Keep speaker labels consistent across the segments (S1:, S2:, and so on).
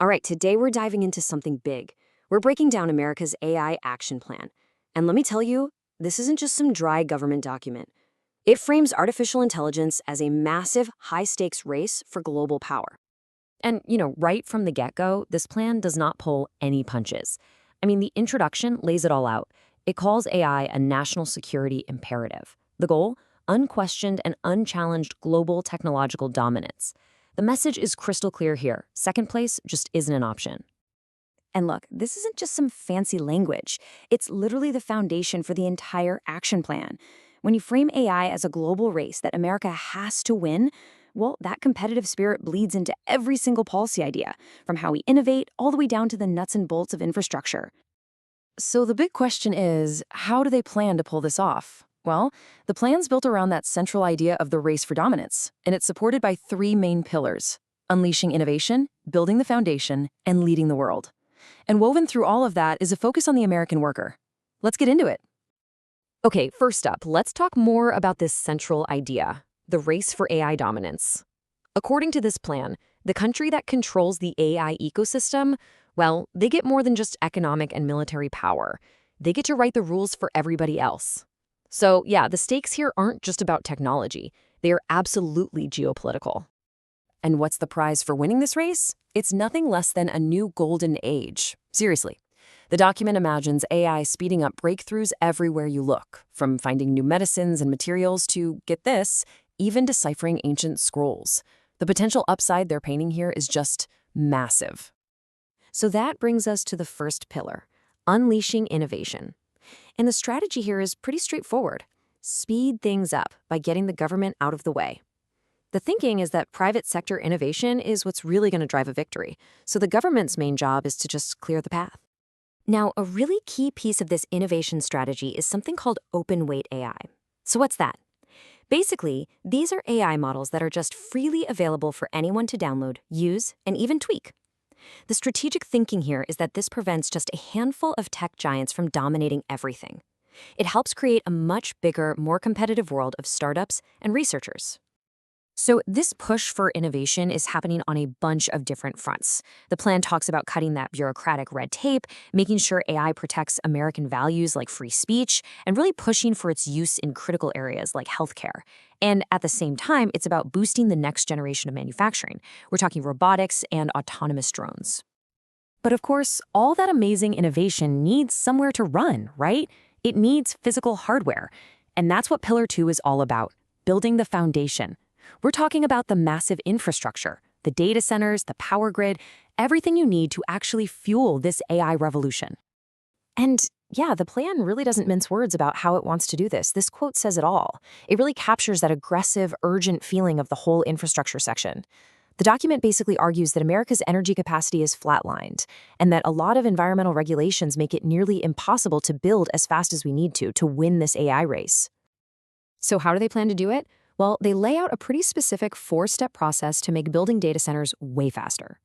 S1: All right, today we're diving into something big. We're breaking down America's AI action plan. And let me tell you, this isn't just some dry government document. It frames artificial intelligence as a massive, high-stakes race for global power. And, right from the get-go, this plan does not pull any punches. I mean, the introduction lays it all out. It calls AI a national security imperative. The goal? Unquestioned and unchallenged global technological dominance. The message is crystal clear here. Second place just isn't an option.
S2: And look, this isn't just some fancy language. It's literally the foundation for the entire action plan. When you frame AI as a global race that America has to win, well, that competitive spirit bleeds into every single policy idea, from how we innovate all the way down to the nuts and bolts of infrastructure.
S3: So the big question is, how do they plan to pull this off? Well, the plan's built around that central idea of the race for dominance, and it's supported by three main pillars: unleashing innovation, building the foundation, and leading the world. And woven through all of that is a focus on the American worker. Let's get into it.
S1: Okay, first up, let's talk more about this central idea, the race for AI dominance. According to this plan, the country that controls the AI ecosystem, well, they get more than just economic and military power. They get to write the rules for everybody else. So, yeah, the stakes here aren't just about technology. They are absolutely geopolitical.
S3: And what's the prize for winning this race? It's nothing less than a new golden age. Seriously. The document imagines AI speeding up breakthroughs everywhere you look, from finding new medicines and materials to, get this, even deciphering ancient scrolls. The potential upside they're painting here is just massive.
S1: So that brings us to the first pillar, unleashing innovation. And the strategy here is pretty straightforward. Speed things up by getting the government out of the way. The thinking is that private sector innovation is what's really going to drive a victory, so the government's main job is to just clear the path. Now, a really key piece of this innovation strategy is something called open-weight AI. So what's that? Basically, these are AI models that are just freely available for anyone to download, use, and even tweak. The strategic thinking here is that this prevents just a handful of tech giants from dominating everything. It helps create a much bigger, more competitive world of startups and researchers. So this push for innovation is happening on a bunch of different fronts. The plan talks about cutting that bureaucratic red tape, making sure AI protects American values like free speech, and really pushing for its use in critical areas like healthcare. And at the same time, it's about boosting the next generation of manufacturing. We're talking robotics and autonomous drones. But of course, all that amazing innovation needs somewhere to run, right? It needs physical hardware. And that's what Pillar 2 is all about, building the foundation. We're talking about the massive infrastructure, the data centers, the power grid, everything you need to actually fuel this AI revolution. And yeah, the plan really doesn't mince words about how it wants to do this. This quote says it all. It really captures that aggressive, urgent feeling of the whole infrastructure section. The document basically argues that America's energy capacity is flatlined, and that a lot of environmental regulations make it nearly impossible to build as fast as we need to win this AI race. So how do they plan to do it? Well, they lay out a pretty specific 4-step process to make building data centers way faster.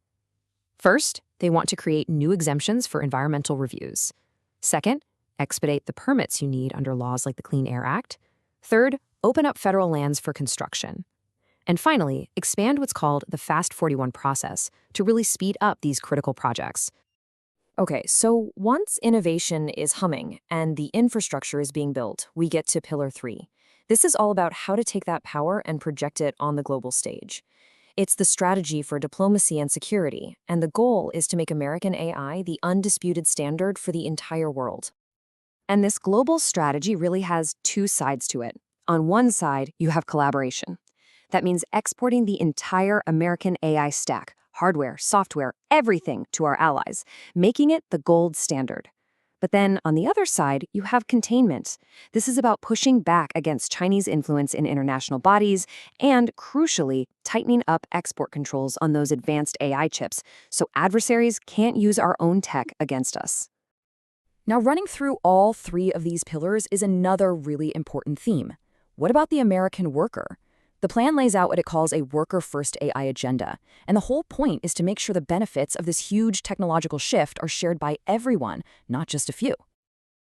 S1: First, they want to create new exemptions for environmental reviews. Second, expedite the permits you need under laws like the Clean Air Act. Third, open up federal lands for construction. And finally, expand what's called the Fast 41 process to really speed up these critical projects. Okay, so once innovation is humming and the infrastructure is being built, we get to Pillar 3. This is all about how to take that power and project it on the global stage. It's the strategy for diplomacy and security, and the goal is to make American AI the undisputed standard for the entire world. And this global strategy really has two sides to it. On one side, you have collaboration. That means exporting the entire American AI stack, hardware, software, everything to our allies, making it the gold standard. But then, on the other side, you have containment. This is about pushing back against Chinese influence in international bodies and, crucially, tightening up export controls on those advanced AI chips so adversaries can't use our own tech against us.
S3: Now, running through all three of these pillars is another really important theme. What about the American worker? The plan lays out what it calls a worker-first AI agenda, and the whole point is to make sure the benefits of this huge technological shift are shared by everyone, not just a few.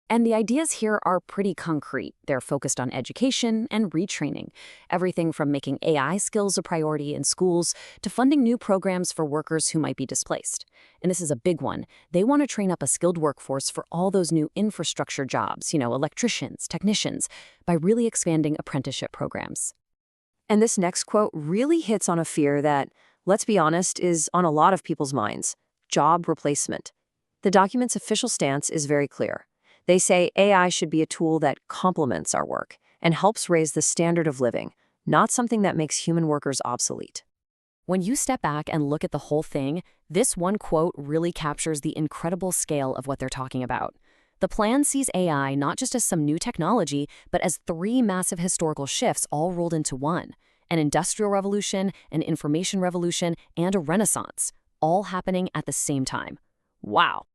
S2: And the ideas here are pretty concrete. They're focused on education and retraining, everything from making AI skills a priority in schools to funding new programs for workers who might be displaced. And this is a big one. They want to train up a skilled workforce for all those new infrastructure jobs, electricians, technicians, by really expanding apprenticeship programs.
S1: And this next quote really hits on a fear that, let's be honest, is on a lot of people's minds: job replacement. The document's official stance is very clear. They say AI should be a tool that complements our work and helps raise the standard of living, not something that makes human workers obsolete.
S2: When you step back and look at the whole thing, this one quote really captures the incredible scale of what they're talking about. The plan sees AI not just as some new technology, but as three massive historical shifts all rolled into one: an industrial revolution, an information revolution, and a renaissance, all happening at the same time. Wow.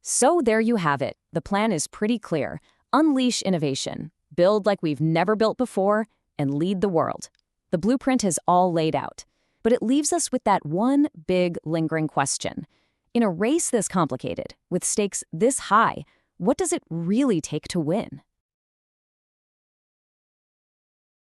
S2: So there you have it. The plan is pretty clear. Unleash innovation, build like we've never built before, and lead the world. The blueprint is all laid out. But it leaves us with that one big lingering question. In a race this complicated, with stakes this high, what does it really take to win?